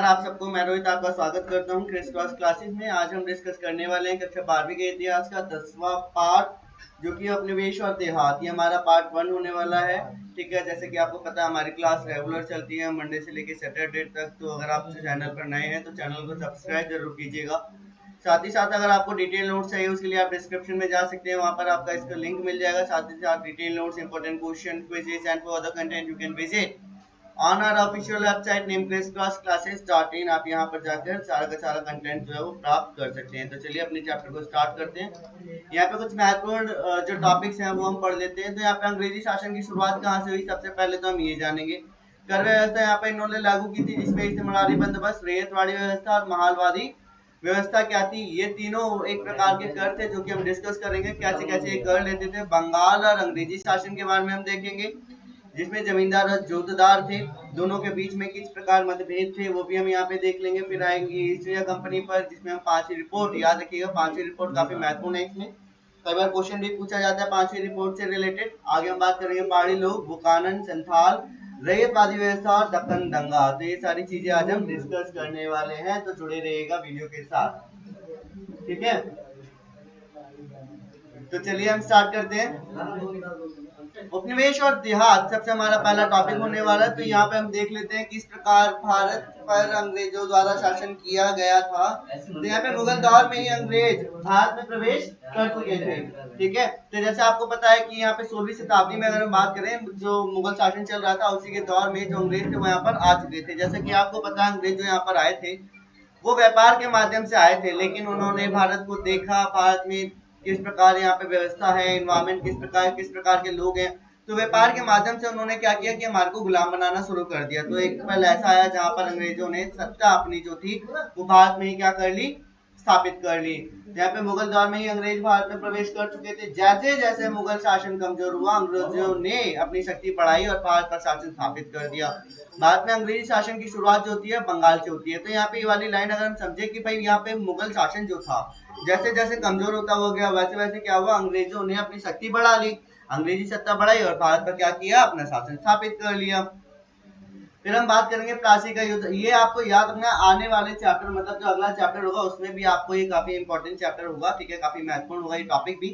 आप सबको मैं रोहित आपका स्वागत करता हूं क्रिस क्रॉस क्लासेस में। आज हम डिस्कस करने वाले हैं कक्षा 12वीं के इतिहास का 10वां पार्ट, जो कि उपनिवेश और देहात। ये हमारा पार्ट 1 होने वाला है। ठीक है, जैसे कि आपको पता है हमारी क्लास रेगुलर चलती है मंडे से लेकर सैटरडे तक। तो अगर आप चैनल पर नए हैं तो चैनल को सब्सक्राइब जरूर कीजिएगा। साथ ही साथ अगर आपको डिटेल नोट्स चाहिए उसके लिए आप डिस्क्रिप्शन में जा सकते हैं, वहां पर आपका इसका लिंक मिल जाएगा। साथ ही साथ detail notes, important question, quizzes and for other content you can visit on our official website name classes.in। आप यहाँ पर जाकर सारा का सारा कंटेंट जो है वो प्राप्त कर सकते हैं। तो चलिए अपने चैप्टर को स्टार्ट करते हैं। यहाँ पे कुछ महत्वपूर्ण जो टॉपिक्स हैं वो हम पढ़ लेते हैं। तो यहाँ पे अंग्रेजी शासन की शुरुआत कहाँ से हुई, सबसे पहले तो हम ये जानेंगे। कर व्यवस्था यहाँ पे इन्होंने लागू की थी, जिसमें इस्तेमारी बंदोबस्त, रेतवाड़ी व्यवस्था और महालवादी व्यवस्था क्या थी। ये तीनों एक प्रकार के कर थे जो कि हम डिस्कस करेंगे कैसे कैसे ये कर लेते थे। बंगाल और अंग्रेजी शासन के बारे में हम देखेंगे, जिसमें जमींदार और जोतदार थे, दोनों के बीच में किस प्रकार मतभेद थे वो भी हम यहाँ पे देख लेंगे। फिर आएंगे ईस्ट इंडिया कंपनी पर, जिसमें हम पांचवी रिपोर्ट, याद रखिएगा पांचवी रिपोर्ट काफी महत्वपूर्ण है। इसमें कई बार क्वेश्चन भी पूछा जाता है पांचवी रिपोर्ट से रिलेटेड। आगे हम बात करेंगे पहाड़ी लोग, बुकानन, संथाल, रैयतवादी व्यवस्था और दक्कन दंगा। तो ये सारी चीजें आज हम डिस्कस करने वाले हैं, तो जुड़े रहिएगा वीडियो के साथ। ठीक है, तो चलिए हम स्टार्ट करते हैं। उपनिवेश और देहात सबसे हमारा पहला टॉपिक होने वाला है। तो यहाँ पे हम देख लेते हैं किस प्रकार भारत पर अंग्रेजों द्वारा शासन किया गया था। तो यहाँ पे मुगल दौर में ही अंग्रेज भारत में प्रवेश कर चुके थे। ठीक है, तो जैसे आपको पता है कि यहाँ पे 16वीं शताब्दी में अगर हम बात करें, जो मुगल शासन चल रहा था उसी के दौर में जो अंग्रेज थे वो यहाँ पर आ चुके थे। जैसे कि आपको पता है अंग्रेज जो यहाँ पर आए थे वो व्यापार के माध्यम से आए थे, लेकिन उन्होंने भारत को देखा, भारत में किस प्रकार यहाँ पे व्यवस्था है, इन्वायरमेंट किस प्रकार के लोग हैं। तो व्यापार के माध्यम से उन्होंने क्या किया कि हमारे को गुलाम बनाना शुरू कर दिया। तो एक पल ऐसा आया जहां पर अंग्रेजों ने सत्ता अपनी जो थी वो भारत में ही क्या कर ली, स्थापित कर ली। यहाँ पे मुगल दौर में ही अंग्रेज भारत में प्रवेश कर चुके थे। जैसे जैसे मुगल शासन कमजोर हुआ, अंग्रेजों ने अपनी शक्ति बढ़ाई और भारत पर शासन स्थापित कर दिया। भारत में अंग्रेजी शासन की शुरुआत जो होती है बंगाल से होती है। तो यहाँ पे ये वाली लाइन अगर हम समझे कि भाई यहाँ पे मुगल शासन जो था जैसे जैसे कमजोर होता हुआ गया, वैसे वैसे क्या हुआ, अंग्रेजों ने अपनी शक्ति बढ़ा ली, अंग्रेजी सत्ता बढ़ाई और भारत पर क्या किया, अपना शासन स्थापित कर लिया। फिर हम बात करेंगे प्लासी का युद्ध। ये आपको याद रखना आने वाले चैप्टर, मतलब जो अगला चैप्टर होगा उसमें भी आपको ये काफी इंपॉर्टेंट चैप्टर होगा। ठीक है, काफी महत्वपूर्ण होगा ये टॉपिक भी।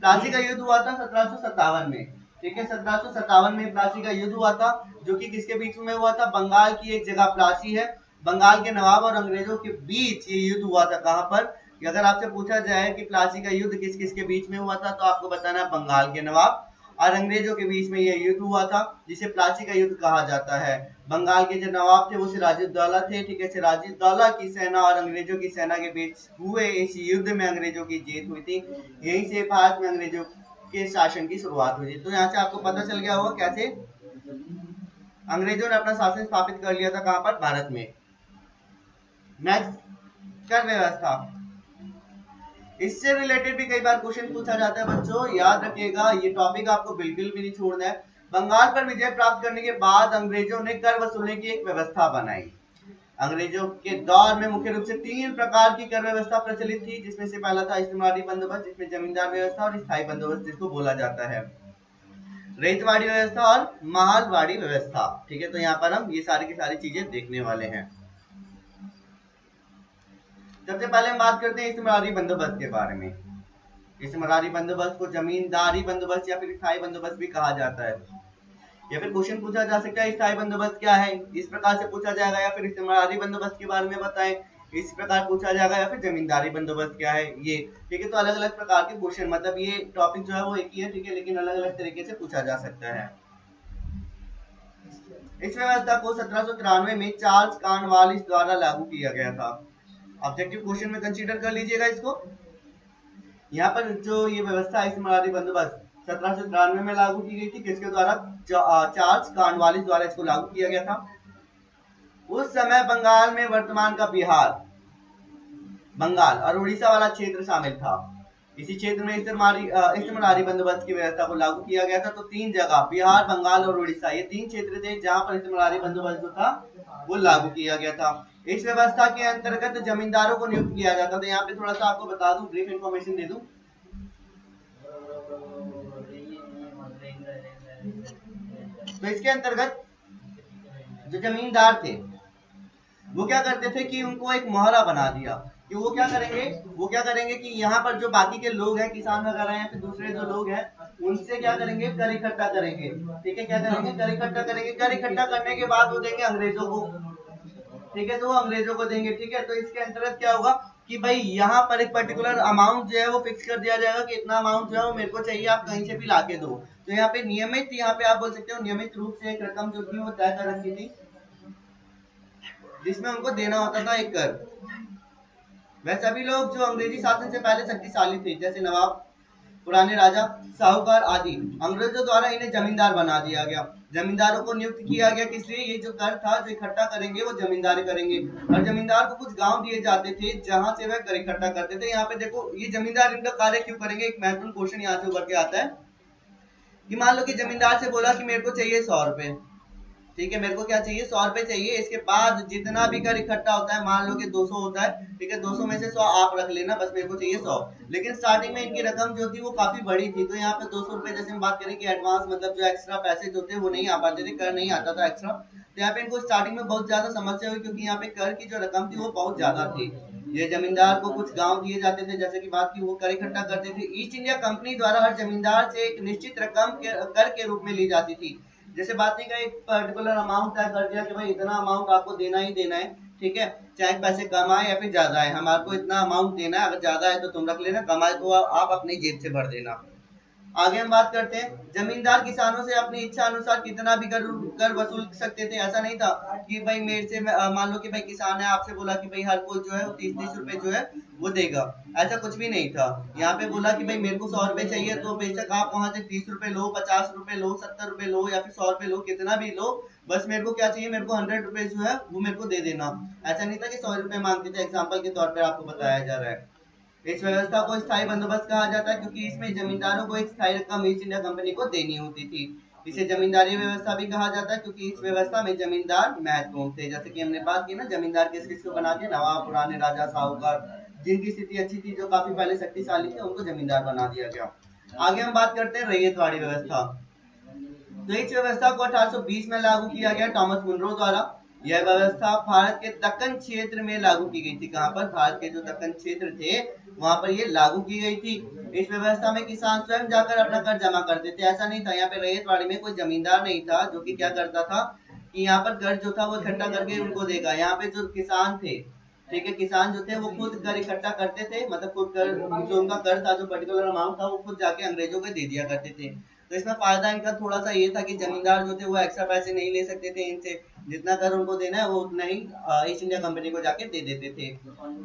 प्लासी का युद्ध हुआ था 1757 में। ठीक है, 1757 में प्लासी का युद्ध हुआ था, जो कि किसके बीच में हुआ था, बंगाल की एक जगह प्लासी है, बंगाल के नवाब और अंग्रेजों के बीच ये युद्ध हुआ था। कहां पर, अगर आपसे पूछा जाए कि प्लासी का युद्ध किस किस के बीच में हुआ था, तो आपको बताना है बंगाल के नवाब और अंग्रेजों के बीच में यह युद्ध हुआ था, जिसे प्लासी का युद्ध कहा जाता है। बंगाल के जो नवाब थे वो सिराजुद्दौला थे। ठीक है, सिराजुद्दौला की सेना और अंग्रेजों की सेना के बीच हुए इस युद्ध में अंग्रेजों की जीत हुई थी। यहीं से भारत में अंग्रेजों के शासन की शुरुआत हुई थी। तो यहाँ से आपको पता चल गया होगा कैसे अंग्रेजों ने अपना शासन स्थापित कर लिया था, कहां पर, भारत में। नेक्स्ट, कर व्यवस्था। इससे रिलेटेड भी कई बार क्वेश्चन पूछा जाता है बच्चों, याद रखिएगा ये टॉपिक आपको बिल्कुल भी नहीं छोड़ना है। बंगाल पर विजय प्राप्त करने के बाद अंग्रेजों ने कर वसूलने की एक व्यवस्था बनाई। अंग्रेजों के दौर में मुख्य रूप से 3 प्रकार की कर व्यवस्था प्रचलित थी, जिसमें से पहला था इस्तेमारी बंदोबस्त, जिसमें जमींदार व्यवस्था, और स्थायी बंदोबस्त जिसको बोला जाता है, रेतवाड़ी व्यवस्था और महालवाड़ी व्यवस्था। ठीक है, तो यहाँ पर हम ये सारी की सारी चीजें देखने वाले हैं। सबसे पहले हम बात करते हैं इस्तेमारी बंदोबस्त के बारे में। इस्तेमारी बंदोबस्त को जमींदारी बंदोबस्त या फिर स्थायी बंदोबस्त भी कहा जाता है। या फिर क्वेश्चन पूछा जा सकता है स्थायी बंदोबस्त क्या है, इस प्रकार से पूछा जाएगा, या फिर इस्तेमारी बंदोबस्त के बारे में बताएं, इस प्रकार पूछा जाएगा, या फिर जमींदारी बंदोबस्त क्या है ये। ठीक है, तो अलग अलग प्रकार के क्वेश्चन, मतलब ये टॉपिक जो है वो एक ही है, ठीक है, लेकिन अलग अलग तरीके से पूछा जा सकता है। इस व्यवस्था को 1793 में चार्ल्स कॉर्नवालिस द्वारा लागू किया गया था। ऑब्जेक्टिव क्वेश्चन में कंसीडर कर लीजिएगा इसको। यहाँ पर जो ये व्यवस्था है इस्तेमारी बंदोबस्त 1793 में लागू की गई थी, किसके द्वारा, चार्ल्स कॉर्नवालिस द्वारा इसको लागू किया गया था। उस समय बंगाल में वर्तमान का बिहार, बंगाल और उड़ीसा वाला क्षेत्र शामिल था। इसी क्षेत्र में इस्तेमारी बंदोबस्त की व्यवस्था को लागू किया गया था। तो 3 जगह, बिहार, बंगाल और उड़ीसा, ये 3 क्षेत्र थे जहां पर इस्तेमारी बंदोबस्त जो था वो लागू किया गया था। इस व्यवस्था के अंतर्गत जमींदारों को नियुक्त किया जाता था। यहाँ पे थोड़ा सा आपको बता दूं, ब्रीफ इंफॉर्मेशन दे दूं। तो इसके अंतर्गत जो जमींदार थे वो क्या करते थे कि उनको एक मोहरा बना दिया कि वो क्या करेंगे कि यहाँ पर जो बाकी के लोग हैं, किसान वगैरह हैं, फिर दूसरे जो लोग हैं, उनसे क्या करेंगे, कर इकट्ठा करेंगे। ठीक है, क्या करेंगे, कर इकट्ठा करेंगे। कर इकट्ठा करने के बाद वो देंगे अंग्रेजों को। ठीक है, तो वो अंग्रेजों को देंगे। ठीक है, तो इसके अंतर्गत क्या होगा कि भाई यहाँ पर एक पर्टिकुलर अमाउंट जो है वो फिक्स कर दिया जाएगा कि इतना अमाउंट जो है वो मेरे को चाहिए, आप कहीं से भी लाके दो। तो यहाँ पे नियमित, यहाँ पे आप बोल सकते हो नियमित रूप से एक रकम जो थी वो तय कर रखी थी, जिसमें उनको देना होता था एक कर। वह सभी लोग जो अंग्रेजी शासन से पहले शक्तिशाली थे, जैसे नवाब, पुराने राजा, साहूकार आदि, अंग्रेजों द्वारा इन्हें जमींदार बना दिया गया। जमींदारों को नियुक्त किया गया, किस लिए? ये जो कर था जो इकट्ठा करेंगे वो जमींदारी करेंगे। और जमींदार को कुछ गांव दिए जाते थे जहां से वह कर इकट्ठा करते थे। यहाँ पे देखो, ये जमींदार इनका कार्य क्यों करेंगे, एक महत्वपूर्ण क्वेश्चन यहाँ से उभर के आता है कि मान लो कि जमींदार से बोला कि मेरे को चाहिए 100 रुपए। ठीक है, मेरे को क्या चाहिए, 100 रुपए चाहिए। इसके बाद जितना भी कर इकट्ठा होता है, मान लो कि 200 होता है, ठीक है, 200 में से 100 आप रख लेना, बस मेरे को चाहिए 100। लेकिन स्टार्टिंग में इनकी रकम जो थी वो काफी बड़ी थी, तो यहाँ पे 200 रुपए, जैसे हम बात करें कि एडवांस मतलब जो एक्स्ट्रा पैसे जो थे वो नहीं आ पाते थे, कर नहीं आता था एक्स्ट्रा। तो यहाँ पे इनको स्टार्टिंग में बहुत ज्यादा समस्या हुई, क्योंकि यहाँ पे कर की जो रकम थी वो बहुत ज्यादा थी। ये जमींदार को कुछ गांव दिए जाते थे, जैसे कि बात की, वो कर इकट्ठा करते थे। ईस्ट इंडिया कंपनी द्वारा हर जमींदार से एक निश्चित रकम कर के रूप में ली जाती थी। जैसे बात नहीं का एक पर्टिकुलर अमाउंट तय कर दिया कि भाई इतना अमाउंट आपको देना ही देना है। ठीक है, चाहे पैसे कम आए या फिर ज्यादा है, हमारे को इतना अमाउंट देना है। अगर ज्यादा है तो तुम रख लेना, कम आए तो आप अपनी जेब से भर देना। आगे हम बात करते हैं, जमींदार किसानों से अपनी इच्छा अनुसार कितना भी कर वसूल सकते थे। ऐसा नहीं था कि भाई मेरे से मान लो कि भाई किसान है, आपसे बोला कि भाई हर कोई जो है वो 30-30 रुपए जो है वो देगा, ऐसा कुछ भी नहीं था। यहाँ पे बोला कि भाई मेरे को 100 रुपए चाहिए, तो बेशक आप वहां से 30 रुपए लो, 50 रुपए लो, 70 रुपए लो, या फिर 100 रुपए लो, कितना भी लो, बस मेरे को क्या चाहिए, मेरे को 100 रुपए जो है वो मेरे को दे देना। ऐसा नहीं था कि 100 रुपए मांगते थे। एग्जाम्पल के तौर पर आपको बताया जा रहा है। इस व्यवस्था को स्थायी बंदोबस्त कहा जाता है, क्योंकि इसमें जमींदारों को एक स्थायी रकम ईस्ट इंडिया कंपनी को देनी होती थी। इसे जमींदारी व्यवस्था भी कहा जाता है, क्योंकि इस व्यवस्था में जमींदार महत्वपूर्ण थे। जैसे कि हमने बात की ना, जमींदार किस किस को बना दिया, नवाब, पुराने राजा, साहूकार, जिनकी स्थिति अच्छी थी, जो काफी पहले शक्तिशाली थे, उनको जमींदार बना दिया गया। आगे हम बात करते हैं रैयतवाड़ी व्यवस्था। तो इस व्यवस्था को 1820 में लागू किया गया टॉमस मुनरो द्वारा। यह व्यवस्था भारत के दक्कन क्षेत्र में लागू की गई थी। कहां पर? भारत के जो दक्कन क्षेत्र थे वहां पर ये लागू की गई थी। इस व्यवस्था में किसान स्वयं जाकर अपना कर जमा करते थे। ऐसा नहीं था, यहाँ पे रैयतवाड़ी में कोई जमींदार नहीं था जो कि क्या करता था कि यहाँ पर कर जो था वो इकट्ठा करके उनको देगा। यहाँ पे जो किसान थे, ठीक है, किसान जो थे वो खुद कर इकट्ठा करते थे, मतलब खुद कर, जो उनका कर था, जो पर्टिकुलर अमाउंट था, वो खुद जाके अंग्रेजों को दे दिया करते थे। तो इसमें फायदा इनका थोड़ा सा ये था कि जमींदार जो थे वो एक्स्ट्रा पैसे नहीं ले सकते थे इनसे, जितना कर उनको देना है वो उतना ही ईस्ट इंडिया कंपनी को जाके दे देते थे।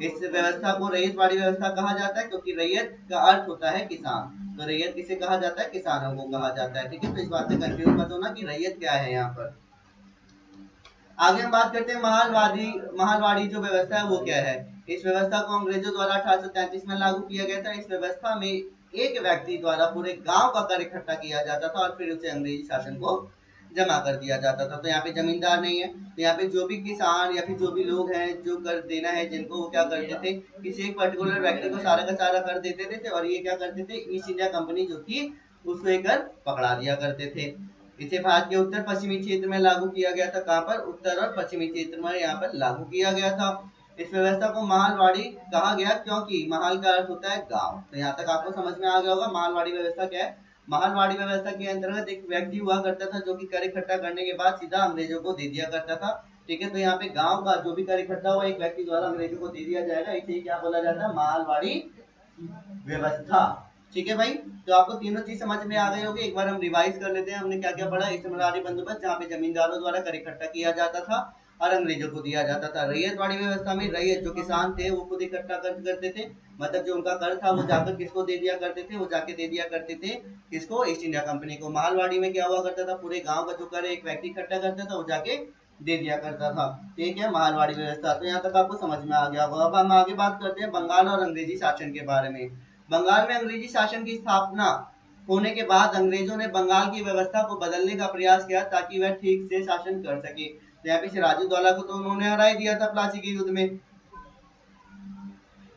इस व्यवस्था को रैयतवाड़ी व्यवस्था कहा जाता है, क्योंकि रैयत का अर्थ होता है किसान। तो रैयत किसे कहा जाता है? किसानों को कहा जाता है। ठीक है, तो इस बात से कंफ्यूज मत होना कि रैयत क्या है यहाँ पर। आगे हम बात करते हैं महालवाड़ी जो व्यवस्था है वो क्या है। इस व्यवस्था को अंग्रेजों द्वारा 1833 में लागू किया गया था। इस व्यवस्था में एक व्यक्ति द्वारा पूरे गांव का कर इकट्ठा किया जाता था और फिर उसे अंग्रेजी शासन को जमा कर दिया जाता था। तो यहाँ पे जमींदार नहीं है, तो यहाँ पे जो भी किसान या फिर जो भी लोग हैं जो कर देना है जिनको, वो क्या करते थे, किसी एक पर्टिकुलर व्यक्ति को सारा का सारा कर देते थे और ये क्या करते थे, ईस्ट इंडिया कंपनी जो थी उसको एक कर पकड़ा दिया करते थे। इसे भारत के उत्तर पश्चिमी क्षेत्र में लागू किया गया था। कहाँ पर? उत्तर और पश्चिमी क्षेत्र में यहाँ पर लागू किया गया था। इस व्यवस्था को महालवाड़ी कहा गया, क्योंकि महाल का अर्थ होता है गांव। तो यहाँ तक आपको समझ में आ गया होगा महालवाड़ी व्यवस्था क्या है। महालवाड़ी व्यवस्था के अंतर्गत एक व्यक्ति हुआ करता था जो कि कर इकट्ठा करने के बाद सीधा अंग्रेजों को दे दिया करता था। ठीक है, तो यहाँ पे गांव का जो भी कर इकट्ठा हुआ एक व्यक्ति द्वारा अंग्रेजों को दे दिया जाएगा, इसे क्या बोला जाता है? महालवाड़ी व्यवस्था। ठीक है भाई, तो आपको तीनों चीज समझ में आ गई होगी। एक बार हम रिवाइज कर लेते हैं, हमने क्या क्या पढ़ा। इस्तेमारी बंदोबस्त, जहाँ पे जमींदारों द्वारा कर इकट्ठा किया जाता था और अंग्रेजों को दिया जाता था। रैयतवाड़ी व्यवस्था में रैयत जो किसान थे वो खुद इकट्ठा करते थे, मतलब जो उनका कर था वो जाकर किसको दे दिया करते थे, वो जाके दे दिया करते थे किसको? ईस्ट इंडिया कंपनी को। महालवाड़ी में क्या हुआ करता था, पूरे गांव का जो कर एक व्यक्ति इकट्ठा करता था वो जाके दे दिया करता था। ठीक है, महालवाड़ी व्यवस्था। तो यहाँ तक आपको समझ में आ गया होगा। अब हम आगे बात करते हैं बंगाल और अंग्रेजी शासन के बारे में। बंगाल में अंग्रेजी शासन की स्थापना होने के बाद अंग्रेजों ने बंगाल की व्यवस्था को बदलने का प्रयास किया ताकि वह ठीक से शासन कर सके। तो यहाँ पे सिराजुद्दौला को तो उन्होंने हरा ही दिया था प्लासी के युद्ध में।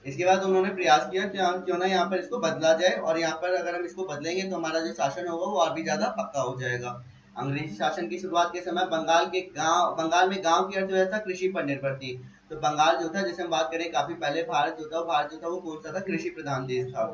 इसके बाद उन्होंने प्रयास किया कि क्यों ना यहाँ पर इसको बदला जाए, और यहाँ पर अगर हम इसको बदलेंगे तो हमारा जो शासन होगा वो और भी ज्यादा पक्का हो जाएगा। अंग्रेजी शासन की शुरुआत के समय बंगाल में गांव की अर्थव्यवस्था कृषि पर निर्भर थी। तो बंगाल जो था, जैसे हम बात करें काफी पहले, भारत जो था वो कौन सा था, कृषि प्रधान देश था।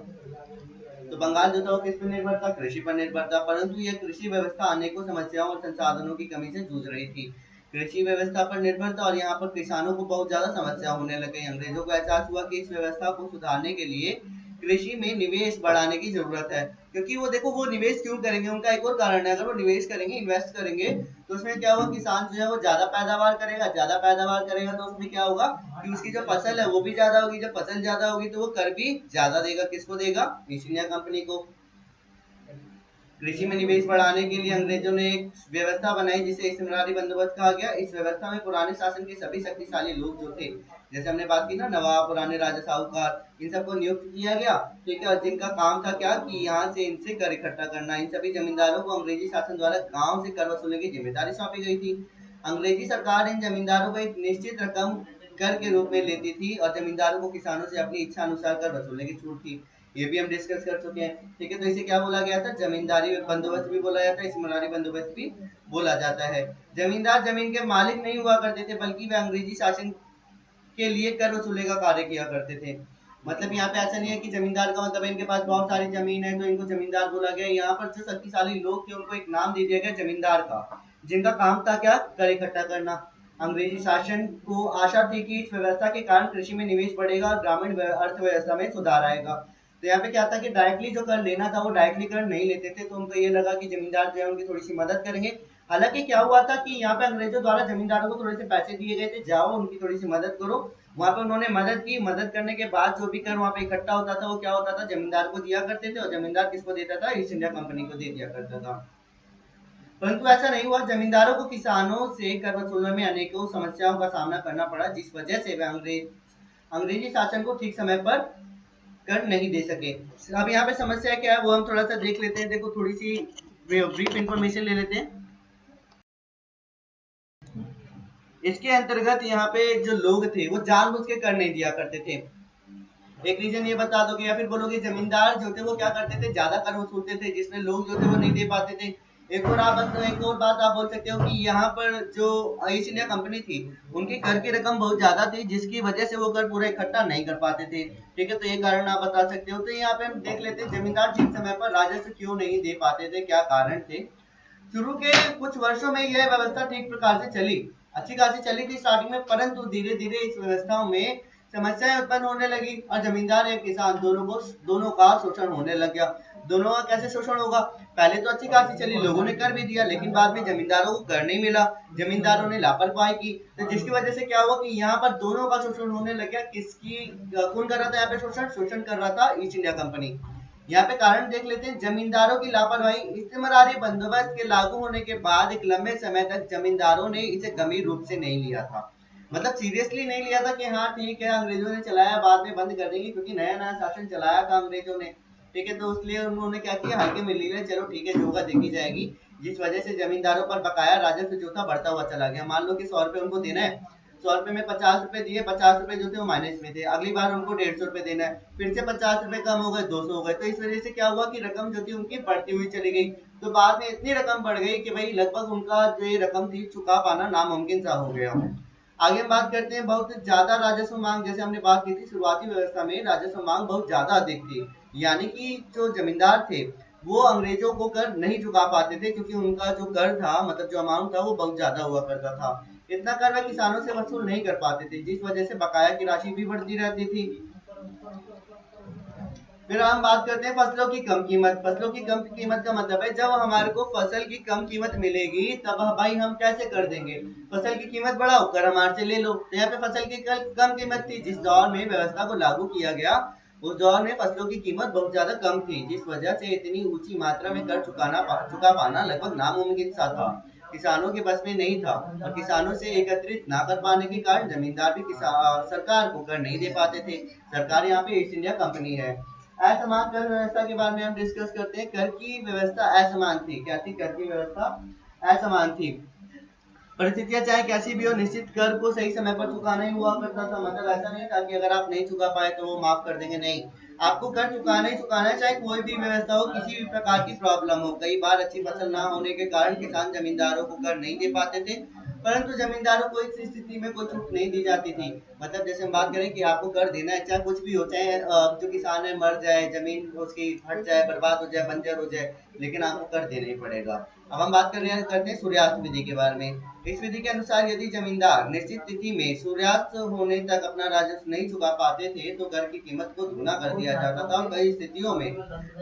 तो बंगाल जो था वो किस पर निर्भर था, कृषि पर निर्भर था। परंतु यह कृषि व्यवस्था अनेकों समस्याओं और संसाधनों की कमी से जूझ रही थी। कृषि व्यवस्था पर निर्भर था और यहाँ पर किसानों को बहुत ज्यादा समस्या होने लग गई। अंग्रेजों को एहसास हुआ कि इस व्यवस्था को सुधारने के लिए कृषि में निवेश बढ़ाने की जरूरत है। क्योंकि वो देखो, वो निवेश क्यों करेंगे, उनका एक और कारण है, अगर वो निवेश करेंगे, इन्वेस्ट करेंगे, तो उसमें क्या होगा, किसान जो है वो ज्यादा पैदावार करेगा, ज्यादा पैदावार करेगा तो उसमें क्या होगा कि उसकी जो फसल है वो भी ज्यादा होगी, जब फसल ज्यादा होगी तो वो कर भी ज्यादा देगा। किसको देगा, ईस्ट इंडिया कंपनी को। कृषि में निवेश बढ़ाने के लिए अंग्रेजों ने एक व्यवस्था बनाई जिसे इस्तेमारी बंदोबस्त कहा गया। इस व्यवस्था में पुराने शासन के सभी शक्तिशाली लोग जो थे, जैसे हमने बात की ना, नवाब, पुराने राजा, साहूकार, इन सबको नियुक्त किया गया। ठीक है, और जिनका काम था क्या कि यहाँ से इनसे कर इकट्ठा करना। इन सभी जमींदारों को अंग्रेजी शासन द्वारा गांव से कर वसूलने की जिम्मेदारी सौंपी गई थी। अंग्रेजी सरकार इन जमींदारों को एक निश्चित रकम कर के रूप में लेती थी और जमींदारों को किसानों से अपनी इच्छा अनुसार कर वसूलने की छूट थी। ये भी हम डिस्कस कर चुके हैं। ठीक है, तो इसे क्या बोला गया था, जमींदारी बंदोबस्त भी बोला जाता है, इस्तेमारी बंदोबस्त भी बोला जाता है। जमींदार जमीन के मालिक नहीं हुआ करते थे, बल्कि वे अंग्रेजी शासन के लिए कर वसूले का कार्य किया करते थे। मतलब यहाँ पे ऐसा नहीं है कि जमींदार का मतलब इनके पास बहुत सारी जमीन है तो इनको जमींदार बोला गया। यहाँ पर जो शक्तिशाली लोग थे उनको एक नाम दे दिया गया जमींदार का, जिनका काम था क्या, कर इकट्ठा करना। अंग्रेजी शासन को आशा थी कि इस व्यवस्था के कारण कृषि में निवेश बढ़ेगा और ग्रामीण अर्थव्यवस्था में सुधार आएगा। तो यहाँ पे क्या था कि डायरेक्टली जो कर लेना था वो डायरेक्टली कर नहीं लेते थे, तो उनको ये लगा कि जमींदार जो है उनकी थोड़ी सी मदद करेंगे। हालांकि क्या हुआ था कि यहाँ पे अंग्रेजों द्वारा जमींदारों को थोड़े से पैसे दिए गए थे, जाओ उनकी थोड़ी सी मदद करो। वहां पे उन्होंने मदद की, मदद करने के बाद जो भी कर वहां पे इकट्ठा होता था वो क्या होता था, जमींदार को दिया करते थे, और जमींदार किसको देता था, ईस्ट इंडिया कंपनी को दे दिया करता था। परंतु ऐसा नहीं हुआ, जमींदारों को किसानों से कर वसूलने में अनेकों समस्याओं का सामना करना पड़ा, जिस वजह से वे अंग्रेजी शासन को ठीक समय पर कर नहीं दे सके। अब यहाँ पे समस्या क्या है वो हम थोड़ा सा देख लेते हैं। देखो, थोड़ी सी ब्रीफ इंफॉर्मेशन ले लेते हैं। इसके अंतर्गत यहाँ पे जो लोग थे वो जानबूझ के कर नहीं दिया करते थे। एक रीजन ये बता दोगे या फिर बोलोगे, जमींदार जो थे वो क्या करते थे, ज्यादा कर वसूलते थे, जिसमें लोग जो थे वो नहीं दे पाते थे। एक और बात आप बोल सकते हो कि यहाँ पर जो ईस्ट इंडिया कंपनी थी उनकी कर की रकम बहुत ज्यादा थी, जिसकी वजह से वो कर पूरा इकट्ठा नहीं कर पाते थे। ठीक है, तो ये कारण आप बता सकते हो। तो यहाँ पे हम देख लेते हैं जमींदार ठीक समय पर राजस्व क्यों नहीं दे पाते थे, क्या कारण थे। शुरू के कुछ वर्षों में यह व्यवस्था ठीक प्रकार से चली, अच्छी खासी चली थी स्टार्टिंग में, परंतु धीरे धीरे इस व्यवस्थाओं में समस्याएं उत्पन्न होने लगी और जमींदार या किसान दोनों का शोषण होने लग गया। दोनों का कैसे शोषण होगा, पहले तो अच्छी खासी चली, लोगों ने कर भी दिया, लेकिन बाद में जमींदारों को कर नहीं मिला, जमींदारों ने लापरवाही की, तो जिसकी वजह से क्या हुआ कि यहाँ पर दोनों का शोषण होने लग गया। कौन कर रहा था यहाँ पे शोषण, शोषण कर रहा था ईस्ट इंडिया कंपनी। यहाँ पे कारण देख लेते हैं, जमींदारों की लापरवाही। इस्तेमारी बंदोबस्त के लागू होने के बाद एक लंबे समय तक जमींदारों ने इसे गंभीर रूप से नहीं लिया था, मतलब सीरियसली नहीं लिया था कि हाँ ठीक है अंग्रेजों ने चलाया, बाद में बंद कर देंगे, क्योंकि नया नया शासन चलाया था अंग्रेजों ने। ठीक है, तो इसलिए उन्होंने क्या किया, हल्के में ले लिया, चलो ठीक है जो होगा देखी जाएगी, जिस वजह से जमींदारों पर बकाया राजस्व जो था बढ़ता हुआ चला गया। मान लो कि 100 रुपए उनको देना है, 100 रुपए में 50 रुपए दिए, 50 रुपए जो थे वो माइनस में थे, अगली बार उनको 150 रुपए देना है, फिर से 50 रुपए कम हो गए, 200 हो गए, तो इस वजह से क्या हुआ कि रकम जो थी उनकी बढ़ती हुई चली गई। तो बाद में इतनी रकम बढ़ गई कि भाई लगभग उनका जो ये रकम थी चुका पाना नामुमकिन सा हो गया। आगे हम बात करते हैं, बहुत ज्यादा राजस्व मांग, जैसे हमने बात की थी शुरुआती व्यवस्था में राजस्व मांग बहुत ज्यादा अधिक थी, यानी कि जो जमींदार थे वो अंग्रेजों को कर नहीं चुका पाते थे, क्योंकि उनका जो कर था, मतलब जो अमाउंट था वो बहुत ज्यादा हुआ करता था। इतना कर वे किसानों से वसूल नहीं कर पाते थे, जिस वजह से बकाया की राशि भी बढ़ती रहती थी। फिर हम बात करते हैं फसलों की कम कीमत। फसलों की कम कीमत का मतलब है जब हमारे को फसल की कम कीमत मिलेगी तब भाई हम कैसे कर देंगे, फसल की कीमत बढ़ाओ, कर हमारे से ले लो। तो यहाँ पे फसल की कम कीमत थी, जिस दौर में व्यवस्था को लागू किया गया उस दौर में फसलों की कीमत बहुत ज्यादा कम थी, जिस वजह से इतनी ऊंची मात्रा में कर चुका पाना लगभग नामुमकिन सा था, किसानों के बस में नहीं था। और किसानों से एकत्रित ना कर पाने के कारण जमींदार भी सरकार को कर नहीं दे पाते थे। सरकार यहाँ पे ईस्ट इंडिया कंपनी है। असमान कर व्यवस्था के बारे में हम डिस्कस करते हैं। कर की व्यवस्था असमान थी, क्या थी, कर की व्यवस्था असमान थी। परिस्थितियां चाहे कैसी भी हो, निश्चित कर को सही समय पर चुकाना ही हुआ करता था, मतलब ऐसा नहीं था कि अगर आप नहीं चुका पाए तो वो माफ कर देंगे, नहीं, आपको कर चुकाना ही चुकाना है, चाहे कोई भी व्यवस्था हो, किसी भी प्रकार की प्रॉब्लम हो। कई बार अच्छी फसल ना होने के कारण किसान जमींदारों को कर नहीं दे पाते थे, परंतु जमींदारों को इस स्थिति में कोई छूट नहीं दी जाती थी। मतलब जैसे हम बात करें कि आपको कर देना है, चाहे कुछ भी हो, चाहे जो किसान है मर जाए, जमीन उसकी हट जाए, बर्बाद हो जाए, बंजर हो जाए, लेकिन आपको कर देना ही पड़ेगा। अब हम बात करते हैं सूर्यास्त विधि के बारे में। इस विधि के अनुसार यदि जमींदार निश्चित तिथि में सूर्यास्त होने तक अपना राजस्व नहीं चुका पाते थे तो कर की कीमत को दुगना कर दिया जाता था, और कई स्थितियों में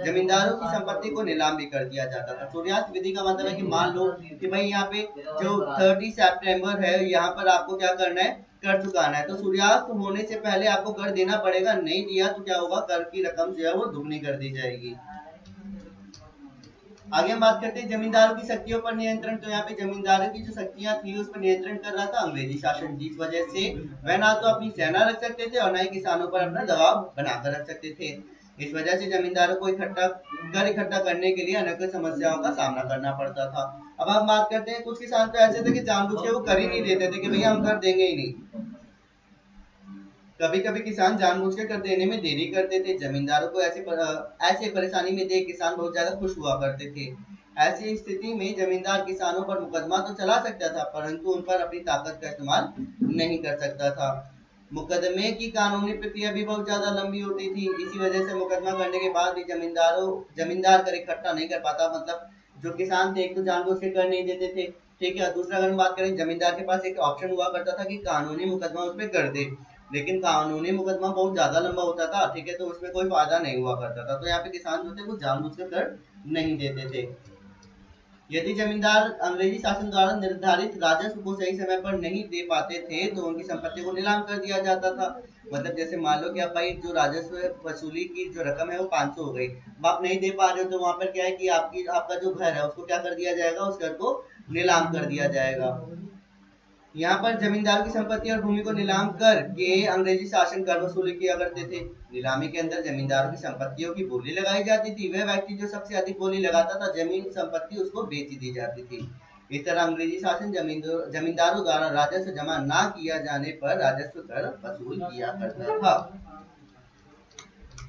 जमींदारों की संपत्ति को नीलाम भी कर दिया जाता था। सूर्यास्त विधि का मतलब है कि मान लो कि भाई यहाँ पे जो 30 सितंबर है, यहाँ पर आपको क्या करना है, कर चुकाना है। तो सूर्यास्त होने से पहले आपको कर देना पड़ेगा, नहीं दिया तो क्या होगा, कर की रकम जो है वो दुगनी कर दी जाएगी। आगे हम बात करते हैं जमींदारों की शक्तियों पर नियंत्रण। तो यहाँ पे जमींदारों की जो शक्तियां थी उस पर नियंत्रण कर रहा था अंग्रेजी शासन, जिस वजह से वह ना तो अपनी सेना रख सकते थे और ना ही किसानों पर अपना दबाव बनाकर रख सकते थे। इस वजह से जमींदारों को इकट्ठा करने के लिए अनेक समस्याओं का सामना करना पड़ता था। अब हम बात करते हैं कुछ किसान तो ऐसे थे कि जानबूझ के वो कर ही नहीं देते थे कि भैया हम कर देंगे ही नहीं। कभी कभी किसान जानबूझ के कर देने में देरी करते थे। जमींदारों को ऐसे परेशानी में देख किसान बहुत ज्यादा खुश हुआ करते थे। ऐसी स्थिति में जमींदार किसानों पर मुकदमा तो चला सकता था, परंतु उन पर अपनी ताकत का इस्तेमाल नहीं कर सकता था। मुकदमे की कानूनी प्रक्रिया भी बहुत ज्यादा लंबी होती थी। इसी वजह से मुकदमा करने के बाद भी जमींदार कर इकट्ठा नहीं कर पाता। मतलब जो किसान थे, एक तो जानबूझ के कर नहीं देते थे, ठीक है। दूसरा अगर हम बात करें, जमींदार के पास एक ऑप्शन हुआ करता था कि कानूनी मुकदमा उस पर कर दे, लेकिन कानूनी मुकदमा बहुत ज्यादा लंबा होता था, ठीक है, तो उसमें कोई फायदा नहीं हुआ करता था। तो यहाँ पे किसान जो थे वो जानबूझकर कर नहीं देते थे। यदि जमींदार अंग्रेजी शासन द्वारा निर्धारित राजस्व को सही समय पर नहीं दे पाते थे तो उनकी संपत्ति को नीलाम कर दिया जाता था। मतलब जैसे मान लो कि अब भाई जो राजस्व वसूली की जो रकम है वो 500 हो गई, अब आप नहीं दे पा रहे हो, तो वहां पर क्या है कि आपका जो घर है उसको क्या कर दिया जाएगा, उस घर को नीलाम कर दिया जाएगा। यहाँ पर जमींदार की संपत्ति और भूमि को नीलाम करके अंग्रेजी शासन कर वसूली किया करते थे। नीलामी के अंदर जमींदारों की संपत्तियों की बोली लगाई जाती थी। वह व्यक्ति जो सबसे अधिक बोली लगाता था, जमीन संपत्ति उसको बेच दी जाती थी। इस तरह अंग्रेजी शासन जमींदारों द्वारा राजस्व जमा ना किया जाने पर राजस्व कर वसूल किया करता था।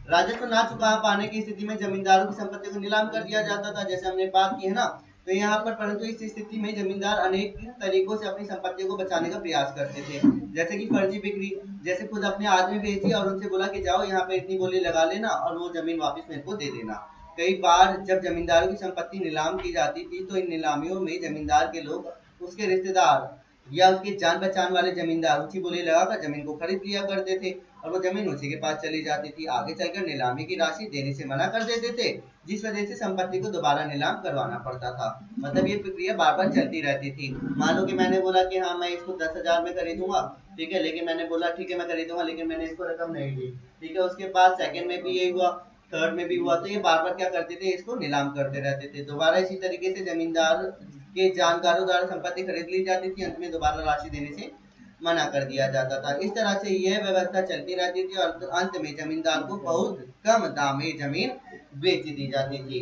राजस्व ना चुका पाने की स्थिति में जमींदारों की संपत्ति को नीलाम कर दिया जाता था, जैसे हमने बात की है ना। तो यहाँ पर परंतु इस स्थिति में जमींदार अनेक तरीकों से अपनी संपत्ति को बचाने का प्रयास करते थे, जैसे कि फर्जी बिक्री। जैसे खुद अपने आदमी भेजी और उनसे बोला कि जाओ यहाँ पे इतनी बोली लगा लेना और वो जमीन वापस मेरे को दे देना। कई बार जब जमींदारों की संपत्ति नीलाम की जाती थी तो इन नीलामियों में जमींदार के लोग, उसके रिश्तेदार या उसके जान पहचान वाले जमींदार ऊंची बोली लगाकर जमीन को खरीद लिया करते थे और वो जमीन उसी के पास चली जाती थी। आगे चलकर नीलामी की राशि देने से मना कर देते थे, जिस वजह से संपत्ति को दोबारा नीलाम करवाना पड़ता था। मतलब ये प्रक्रिया बार बार चलती रहती थी। मान लो कि मैंने बोला कि हाँ मैं इसको 10,000 में खरीदूंगा, ठीक है, लेकिन मैंने बोला ठीक है मैं खरीदूंगा, लेकिन मैंने इसको रकम नहीं दी, ठीक है। उसके बाद सेकंड में भी यही हुआ, थर्ड में भी हुआ, तो ये बार बार क्या करते थे, इसको नीलाम करते रहते थे। दोबारा इसी तरीके से जमींदार के जानकारों द्वारा संपत्ति खरीद ली जाती थी, अंत में दोबारा राशि देने से मना कर दिया जाता था। इस तरह से यह व्यवस्था चलती रहती थी और अंत में जमींदार को बहुत कम दाम में जमीन बेच दी जाती थी।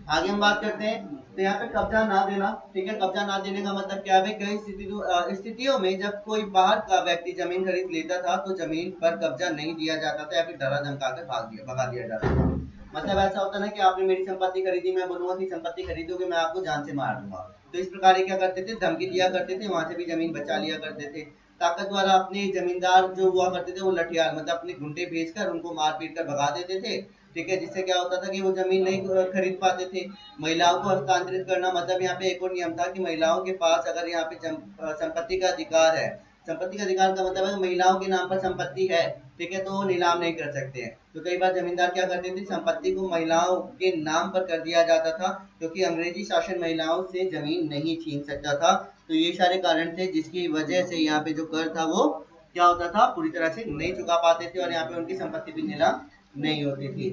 आगे हम बात करते हैं, तो यहाँ पे कब्जा ना देना, ठीक है। कब्जा ना देने का मतलब क्या है, कई स्थितियों में जब कोई बाहर का व्यक्ति जमीन खरीद लेता था तो जमीन पर कब्जा नहीं दिया जाता था या फिर डरा धमका कर भगा दिया जाता था। मतलब ऐसा होता ना कि आपने मेरी संपत्ति खरीदी, मैं बोलूंगा कि संपत्ति खरीदोगे मैं आपको जान से मार दूंगा। तो इस प्रकार ये क्या करते थे, धमकी दिया करते थे, वहां से भी जमीन बचा लिया करते थे। ताकत वाला अपने जमींदार जो हुआ करते थे वो लठियार मतलब अपने गुंडे भेजकर उनको मार पीट कर भगा देते थे, ठीक है। जिससे क्या होता था कि वो जमीन नहीं खरीद पाते थे। महिलाओं को हस्तांतरित करना, मतलब यहाँ पे एक और नियम था कि महिलाओं के पास अगर यहाँ पे संपत्ति का अधिकार है, संपत्ति का अधिकार का मतलब है महिलाओं के नाम पर संपत्ति है, ठीक है, तो वो नीलाम नहीं कर सकते हैं। तो कई बार जमींदार क्या करते थे, संपत्ति को महिलाओं के नाम पर कर दिया जाता था, क्योंकि अंग्रेजी शासन महिलाओं से जमीन नहीं छीन सकता था। तो ये सारे कारण थे जिसकी वजह से यहाँ पे जो कर था वो क्या होता था, पूरी तरह से नहीं चुका पाते थे और यहाँ पे उनकी संपत्ति भी नीलाम नहीं होती थी।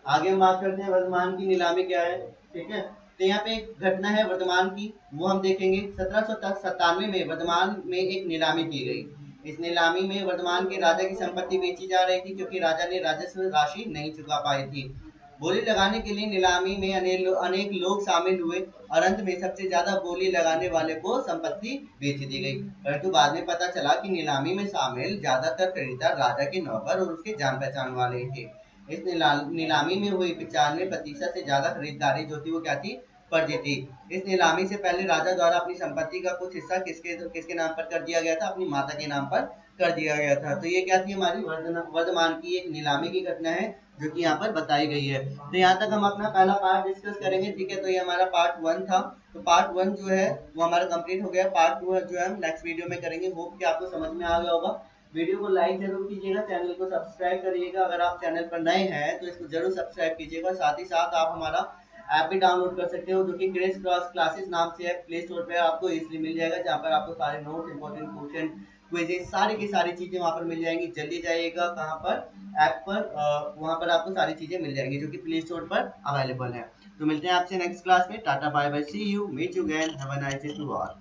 आगे हम बात करते हैं वर्तमान की नीलामी क्या है, ठीक है। तो यहाँ पे एक घटना है वर्तमान की, वो हम देखेंगे। 1797 में वर्तमान में एक नीलामी की गई। इस नीलामी में वर्तमान के राजा की संपत्ति बेची जा रही थी, क्योंकि राजा ने राजस्व राशि नहीं चुका पाई थी। बोली लगाने के लिए नीलामी में अनेक लोग शामिल हुए और अंत में सबसे ज्यादा बोली लगाने वाले को संपत्ति बेच दी गई। परंतु बाद में पता चला कि नीलामी में शामिल ज्यादातर खरीदार राजा के नौकर और उसके जान पहचान वाले थे। इस नीलामी में हुई 95% से ज्यादा खरीदारी जो थी वो क्या थी, फर्जी थी। इस नीलामी से पहले राजा द्वारा अपनी संपत्ति का कुछ हिस्सा किसके किसके नाम पर कर दिया गया था, अपनी माता के नाम पर कर दिया गया था। तो ये क्या थी, हमारी वर्तमान की एक नीलामी की घटना है जो कि यहाँ पर बताई गई है। तो यहाँ तक हम अपना पहला पार्ट डिस्कस करेंगे, ठीक है। तो ये हमारा पार्ट 1 था। तो पार्ट 1 जो है वो हमारा कंप्लीट हो गया। पार्ट 2 जो है हम नेक्स्ट वीडियो में करेंगे। होप कि आपको समझ में आ गया होगा। वीडियो को लाइक जरूर कीजिएगा, चैनल को सब्सक्राइब करिएगा। अगर आप चैनल पर नए हैं तो इसको जरूर सब्सक्राइब कीजिएगा। साथ ही साथ आप हमारा ऐप भी डाउनलोड कर सकते हो जो कि क्रेज क्रॉस क्लासेस नाम से है। प्ले स्टोर पे आपको इजीली मिल जाएगा, जहाँ पर आपको सारे नोट्स, इंपॉर्टेंट क्वेश्चन, क्विजेस, सारी की सारी चीजें वहाँ पर मिल जाएंगी। जल्दी जाइएगा कहाँ पर, ऐप पर, वहाँ पर आपको सारी चीजें मिल जाएंगी जो कि प्ले स्टोर पर अवेलेबल है। तो मिलते हैं आपसे नेक्स्ट क्लास में। Tata bye bye, see you, meet you again, have a nice day to all.